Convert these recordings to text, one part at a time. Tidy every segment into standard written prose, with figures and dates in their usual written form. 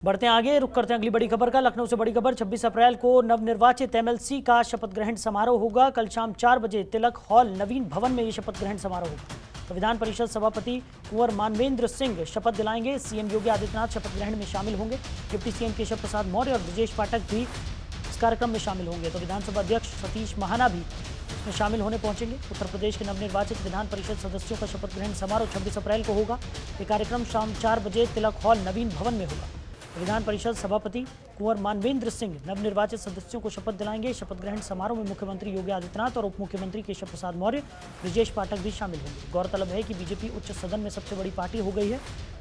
बढ़ते हैं आगे, रुक करते हैं अगली बड़ी खबर का। लखनऊ से बड़ी खबर। 26 अप्रैल को नवनिर्वाचित एमएलसी का शपथ ग्रहण समारोह होगा। कल शाम 4 बजे तिलक हॉल नवीन भवन में ये शपथ ग्रहण समारोह होगा। तो विधान परिषद सभापति कुंवर मानवेंद्र सिंह शपथ दिलाएंगे। सीएम योगी आदित्यनाथ शपथ ग्रहण में शामिल होंगे। डिप्टी सीएम केशव प्रसाद मौर्य और ब्रजेश पाठक भी इस कार्यक्रम में शामिल होंगे। तो विधानसभा अध्यक्ष सतीश महाना भी इसमें शामिल होने पहुंचेंगे। उत्तर प्रदेश के नवनिर्वाचित विधान परिषद सदस्यों का शपथ ग्रहण समारोह 26 अप्रैल को होगा। ये कार्यक्रम शाम 4 बजे तिलक हॉल नवीन भवन में होगा। विधान परिषद सभापति कुंवर मानवेंद्र सिंह नवनिर्वाचित सदस्यों को शपथ दिलाएंगे। शपथ ग्रहण समारोह में मुख्यमंत्री योगी आदित्यनाथ और उप मुख्यमंत्री केशव प्रसाद मौर्य, ब्रजेश पाठक भी शामिल होंगे। गौरतलब है कि बीजेपी उच्च सदन में सबसे बड़ी पार्टी हो गई है।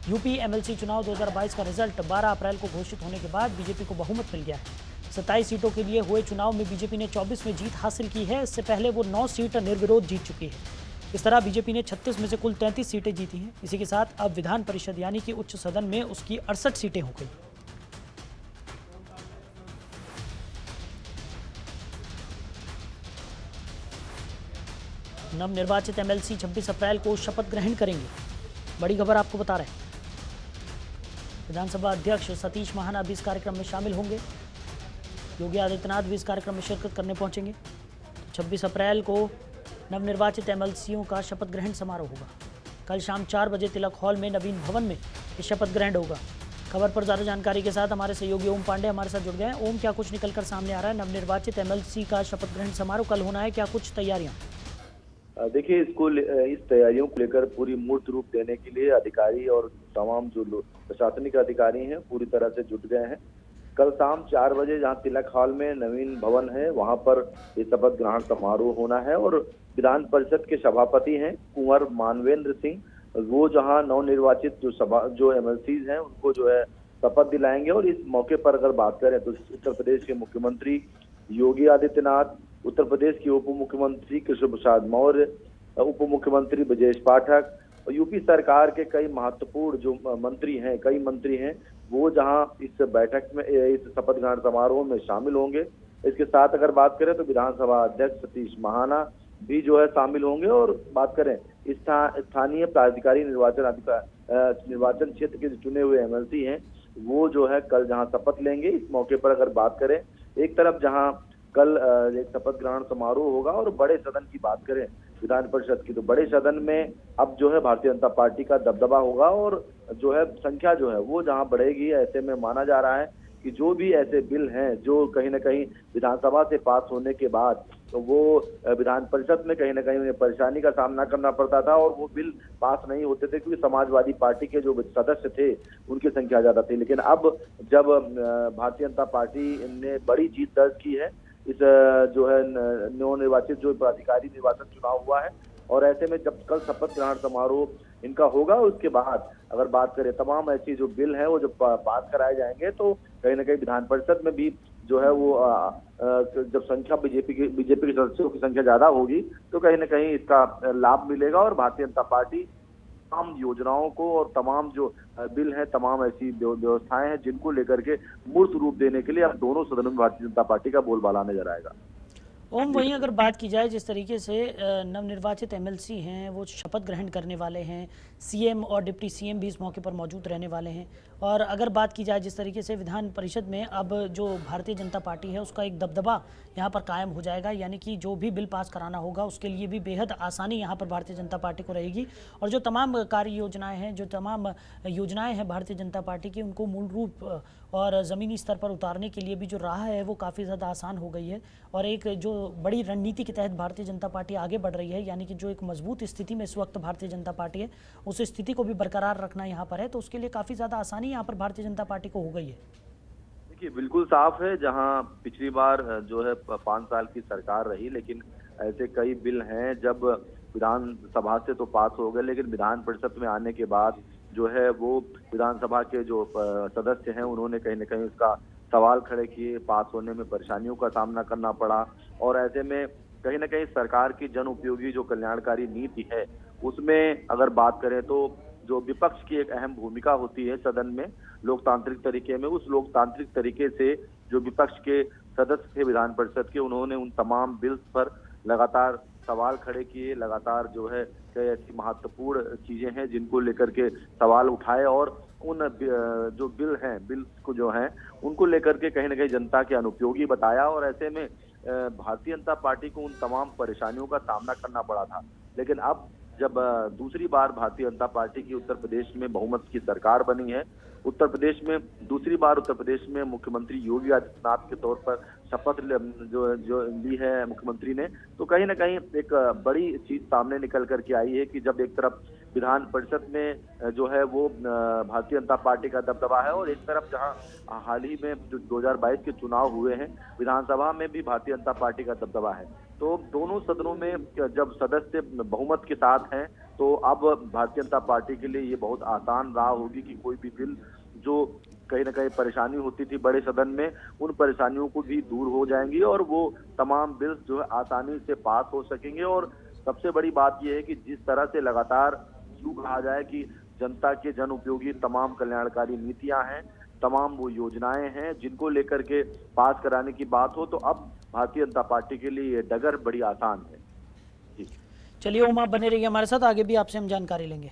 यूपी एमएलसी चुनाव 2022 का रिजल्ट 12 अप्रैल को घोषित होने के बाद बीजेपी को बहुमत मिल गया है। 27 सीटों के लिए हुए चुनाव में बीजेपी ने 24 में जीत हासिल की है। इससे पहले वो 9 सीट निर्विरोध जीत चुकी है। इस तरह बीजेपी ने 36 में से कुल 33 सीटें जीती हैं। इसी के साथ अब विधान परिषद यानी कि उच्च सदन में उसकी 68 सीटें हो गई। नवनिर्वाचित एमएलसी 26 अप्रैल को शपथ ग्रहण करेंगे। बड़ी खबर आपको बता रहे हैं। विधानसभा अध्यक्ष सतीश महाना भी इस कार्यक्रम में शामिल होंगे। योगी आदित्यनाथ भी इस कार्यक्रम में शिरकत करने पहुंचेंगे। 26 अप्रैल को नवनिर्वाचित एमएलसीओं का शपथ ग्रहण समारोह होगा। कल शाम 4 बजे तिलक हॉल में नवीन भवन में ये शपथ ग्रहण होगा। खबर पर ज़्यादा जानकारी के साथ हमारे सहयोगी ओम पांडे हमारे साथ जुड़ गए हैं। ओम, क्या कुछ निकलकर सामने आ रहा है? नवनिर्वाचित एमएलसी का शपथ ग्रहण समारोह कल होना है, क्या कुछ तैयारियां? देखिए, इस तैयारियों को लेकर पूरी मूर्त रूप देने के लिए अधिकारी और तमाम जो प्रशासनिक अधिकारी हैं पूरी तरह से जुट गए हैं। कल शाम 4 बजे जहां तिलक हॉल में नवीन भवन है वहां पर ये शपथ ग्रहण समारोह होना है और विधान परिषद के सभापति हैं कुंवर मानवेंद्र सिंह, वो जहां नवनिर्वाचित जो एमएलसीज हैं उनको जो है शपथ दिलाएंगे। और इस मौके पर अगर बात करें तो उत्तर प्रदेश के मुख्यमंत्री योगी आदित्यनाथ, उत्तर प्रदेश के उप मुख्यमंत्री केशव प्रसाद मौर्य, उप मुख्यमंत्री ब्रजेश पाठक और यूपी सरकार के कई महत्वपूर्ण जो कई मंत्री हैं, वो जहां इस बैठक में इस शपथ ग्रहण समारोह में शामिल होंगे। इसके साथ अगर बात करें तो विधानसभा अध्यक्ष सतीश महाना भी जो है शामिल होंगे। और बात करें स्थानीय प्राधिकारी निर्वाचन क्षेत्र के जो चुने हुए एमएलसी हैं वो जो है कल जहां शपथ लेंगे। इस मौके पर अगर बात करें, एक तरफ जहां कल एक शपथ ग्रहण समारोह होगा और बड़े सदन की बात करें विधान परिषद की, तो बड़े सदन में अब जो है भारतीय जनता पार्टी का दबदबा होगा और जो है संख्या जो है वो जहां बढ़ेगी। ऐसे में माना जा रहा है कि जो भी ऐसे बिल हैं जो कहीं ना कहीं विधानसभा से पास होने के बाद तो वो विधान परिषद में कहीं ना कहीं उन्हें परेशानी का सामना करना पड़ता था और वो बिल पास नहीं होते थे क्योंकि समाजवादी पार्टी के जो सदस्य थे उनकी संख्या ज्यादा थी। लेकिन अब जब भारतीय जनता पार्टी ने बड़ी जीत दर्ज की है, इस जो है नवनिर्वाचित जो प्राधिकारी निर्वाचन चुनाव हुआ है, और ऐसे में जब कल शपथ ग्रहण समारोह इनका होगा उसके बाद अगर बात करें तमाम ऐसी जो बिल हैं वो जब पास कराए जाएंगे तो कहीं ना कहीं विधान परिषद में भी जो है वो जब संख्या बीजेपी के सदस्यों की संख्या ज्यादा होगी तो कहीं ना कहीं इसका लाभ मिलेगा और भारतीय जनता पार्टी तमाम योजनाओं को और तमाम जो बिल हैं, तमाम ऐसी व्यवस्थाएं हैं जिनको लेकर के मूर्त रूप देने के लिए अब दोनों सदनों में भारतीय जनता पार्टी का बोलबाला नजर आएगा। ओम, वहीं अगर बात की जाए जिस तरीके से नवनिर्वाचित एमएलसी हैं वो शपथ ग्रहण करने वाले हैं, सीएम और डिप्टी सीएम भी इस मौके पर मौजूद रहने वाले हैं, और अगर बात की जाए जिस तरीके से विधान परिषद में अब जो भारतीय जनता पार्टी है उसका एक दबदबा यहाँ पर कायम हो जाएगा, यानी कि जो भी बिल पास कराना होगा उसके लिए भी बेहद आसानी यहाँ पर भारतीय जनता पार्टी को रहेगी। और जो तमाम कार्य योजनाएँ हैं, जो तमाम योजनाएँ हैं भारतीय जनता पार्टी की, उनको मूल रूप और ज़मीनी स्तर पर उतारने के लिए भी जो राह है वो काफ़ी ज़्यादा आसान हो गई है। और एक जो बड़ी रणनीति के तहत भारतीय जनता पार्टी आगे बढ़ रही है, यानी कि जो एक मजबूत स्थिति में इस वक्त भारतीय जनता पार्टी है उस स्थिति को भी बरकरार रखना यहाँ पर है, तो उसके लिए काफ़ी ज़्यादा आसानी यहाँ पर भारतीय जनता पार्टी को हो गई है। देखिए, बिल्कुल साफ है, जहां पिछली बार जो है 5 साल की सरकार रही लेकिन ऐसे कई बिल हैं जब विधानसभा से तो पास हो गए लेकिन विधान परिषद में आने के बाद जो है वो विधानसभा के जो सदस्य हैं उन्होंने कहीं ना कहीं उसका सवाल खड़े किए, पास होने में परेशानियों का सामना करना पड़ा। और ऐसे में कहीं ना कहीं सरकार की जन उपयोगी जो कल्याणकारी नीति है उसमें अगर बात करें तो जो विपक्ष की एक अहम भूमिका होती है सदन में लोकतांत्रिक तरीके में, उस लोकतांत्रिक तरीके से जो विपक्ष के सदस्य थे विधान परिषद के, उन्होंने उन तमाम बिल्स पर लगातार सवाल खड़े किए, लगातार जो है कई ऐसी महत्वपूर्ण चीजें हैं जिनको लेकर के सवाल उठाए और उन जो बिल को जो है उनको लेकर के कहीं ना कहीं जनता के अनुपयोगी बताया। और ऐसे में भारतीय जनता पार्टी को उन तमाम परेशानियों का सामना करना पड़ा था। लेकिन अब जब दूसरी बार भारतीय जनता पार्टी की उत्तर प्रदेश में बहुमत की सरकार बनी है, उत्तर प्रदेश में दूसरी बार उत्तर प्रदेश में मुख्यमंत्री योगी आदित्यनाथ के तौर पर शपथ जो ली है मुख्यमंत्री ने, तो कहीं ना कहीं एक बड़ी चीज सामने निकल करके आई है कि जब एक तरफ विधान परिषद में जो है वो भारतीय जनता पार्टी का दबदबा है और एक तरफ जहां हाल ही में जो 2022 के चुनाव हुए हैं विधानसभा में भी भारतीय जनता पार्टी का दबदबा है, तो दोनों सदनों में जब सदस्य बहुमत के साथ हैं तो अब भारतीय जनता पार्टी के लिए ये बहुत आसान राह होगी कि कोई भी बिल जो कहीं ना कहीं परेशानी होती थी बड़े सदन में, उन परेशानियों को भी दूर हो जाएंगी और वो तमाम बिल्स जो है आसानी से पास हो सकेंगे। और सबसे बड़ी बात यह है कि जिस तरह से लगातार यूं कहा जाए कि जनता के जन उपयोगी तमाम कल्याणकारी नीतियां हैं, तमाम वो योजनाएं हैं जिनको लेकर के पास कराने की बात हो, तो अब भारतीय जनता पार्टी के लिए ये डगर बड़ी आसान है। जी चलिए उमा, बने रहिए हमारे साथ, आगे भी आपसे हम जानकारी लेंगे।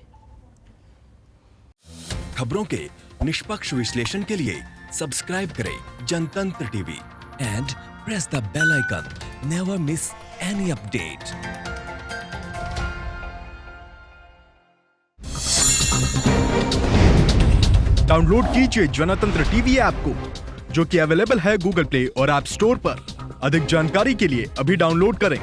खबरों के निष्पक्ष विश्लेषण के लिए सब्सक्राइब करें Jantantra TV and press the bell icon. Never miss any update. Download कीजिए जनतंत्र टीवी ऐप को, जो कि अवेलेबल है गूगल प्ले और ऐप स्टोर पर। अधिक जानकारी के लिए अभी डाउनलोड करें।